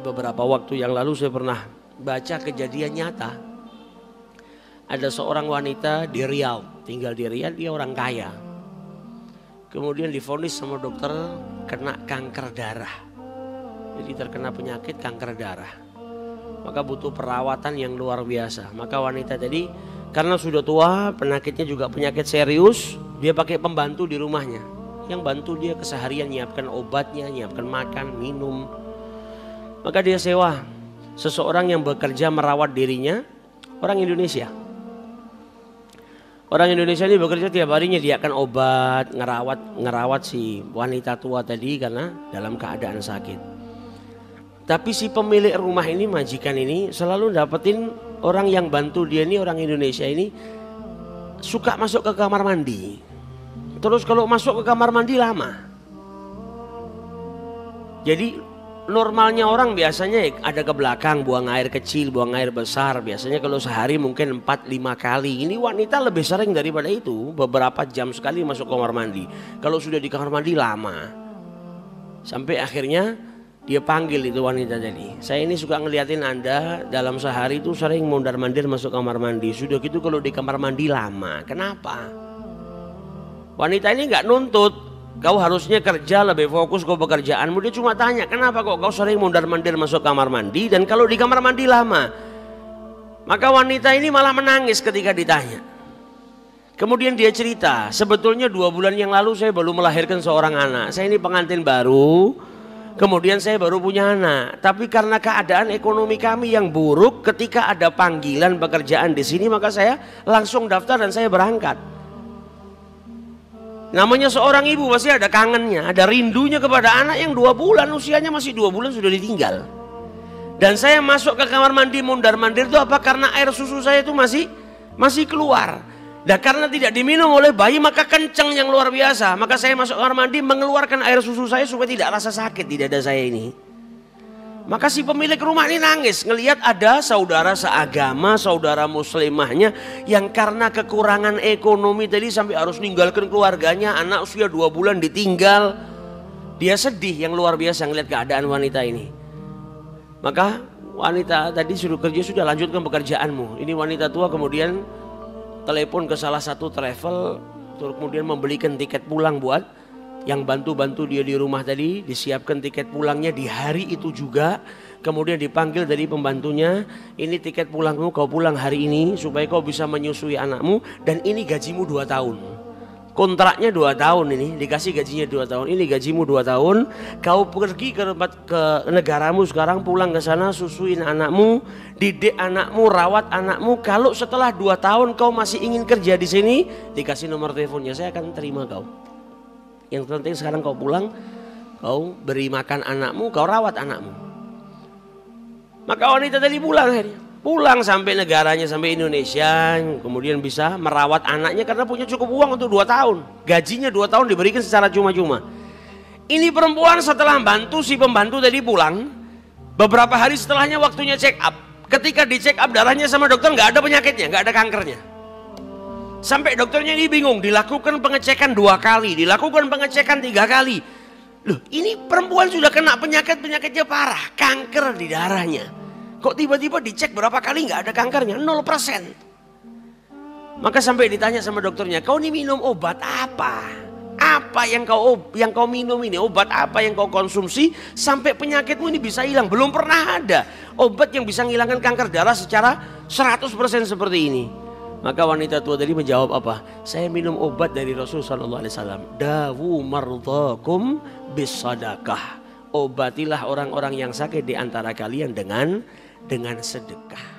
beberapa waktu yang lalu saya pernah baca kejadian nyata. Ada seorang wanita di Riau, tinggal di Riau, dia orang kaya. Kemudian divonis sama dokter kena kanker darah. Jadi terkena penyakit kanker darah. Maka butuh perawatan yang luar biasa. Maka wanita tadi karena sudah tua, penyakitnya juga penyakit serius, dia pakai pembantu di rumahnya. Yang bantu dia keseharian nyiapkan obatnya, nyiapkan makan, minum. Maka dia sewa seseorang yang bekerja merawat dirinya, orang Indonesia. Orang Indonesia ini bekerja tiap hari menyediakan obat, ngerawat si wanita tua tadi karena dalam keadaan sakit. Tapi si pemilik rumah ini, majikan ini selalu dapetin orang yang bantu dia ini, orang Indonesia ini suka masuk ke kamar mandi. Terus kalau masuk ke kamar mandi lama. Jadi normalnya orang biasanya ada ke belakang buang air kecil, buang air besar. Biasanya kalau sehari mungkin 4-5 kali. Ini wanita lebih sering daripada itu. Beberapa jam sekali masuk kamar mandi. Kalau sudah di kamar mandi lama. Sampai akhirnya dia panggil itu wanita tadi. Saya ini suka ngeliatin Anda dalam sehari itu sering mondar-mandir masuk kamar mandi. Sudah gitu kalau di kamar mandi lama. Kenapa? Wanita ini nggak nuntut. Kau harusnya kerja lebih fokus ke pekerjaanmu. Dia cuma tanya, kenapa kok kau sering mondar-mandir masuk kamar mandi dan kalau di kamar mandi lama? Maka wanita ini malah menangis ketika ditanya. Kemudian dia cerita, sebetulnya 2 bulan yang lalu saya baru melahirkan seorang anak. Saya ini pengantin baru, kemudian saya baru punya anak. Tapi karena keadaan ekonomi kami yang buruk, ketika ada panggilan pekerjaan di sini, maka saya langsung daftar dan saya berangkat. Namanya seorang ibu pasti ada kangennya, ada rindunya kepada anak yang 2 bulan, usianya masih 2 bulan sudah ditinggal. Dan saya masuk ke kamar mandi mondar-mandir itu apa? Karena air susu saya itu masih keluar. Dan karena tidak diminum oleh bayi maka kencang yang luar biasa. Maka saya masuk kamar mandi mengeluarkan air susu saya supaya tidak rasa sakit di dada saya ini. Maka si pemilik rumah ini nangis ngelihat ada saudara seagama, saudara muslimahnya yang karena kekurangan ekonomi tadi sampai harus ninggalkan keluarganya, anak usia 2 bulan ditinggal. Dia sedih yang luar biasa ngelihat keadaan wanita ini. Maka wanita tadi suruh kerja, sudah lanjutkan pekerjaanmu. Ini wanita tua kemudian telepon ke salah satu travel, kemudian membelikan tiket pulang buat yang bantu-bantu dia di rumah tadi, disiapkan tiket pulangnya di hari itu juga. Kemudian dipanggil dari pembantunya, ini tiket pulangmu, kau pulang hari ini supaya kau bisa menyusui anakmu dan ini gajimu 2 tahun. Kontraknya 2 tahun ini, dikasih gajinya 2 tahun. Ini gajimu 2 tahun, kau pergi ke negaramu sekarang, pulang ke sana, susuin anakmu, didik anakmu, rawat anakmu. Kalau setelah 2 tahun kau masih ingin kerja di sini, dikasih nomor teleponnya, saya akan terima kau. Yang penting sekarang kau pulang, kau beri makan anakmu, kau rawat anakmu. Maka wanita tadi pulang akhirnya. Pulang sampai negaranya, sampai Indonesia. Kemudian bisa merawat anaknya karena punya cukup uang untuk 2 tahun. Gajinya 2 tahun diberikan secara cuma-cuma. Ini perempuan setelah bantu si pembantu tadi pulang, beberapa hari setelahnya waktunya check up. Ketika di check up darahnya sama dokter nggak ada penyakitnya, nggak ada kankernya. Sampai dokternya ini bingung, dilakukan pengecekan 2 kali, dilakukan pengecekan 3 kali. Loh, ini perempuan sudah kena penyakitnya parah, kanker di darahnya. Kok tiba-tiba dicek berapa kali nggak ada kankernya, 0%. Maka sampai ditanya sama dokternya, kau ini minum obat apa? Apa yang kau minum ini? Obat apa yang kau konsumsi sampai penyakitmu ini bisa hilang? Belum pernah ada obat yang bisa menghilangkan kanker darah secara 100% seperti ini. Maka wanita tua tadi menjawab apa? Saya minum obat dari Rasul sallallahu alaihi wasallam. Dawu mardhakum bisadaqah. Obatilah orang-orang yang sakit di antara kalian dengan sedekah.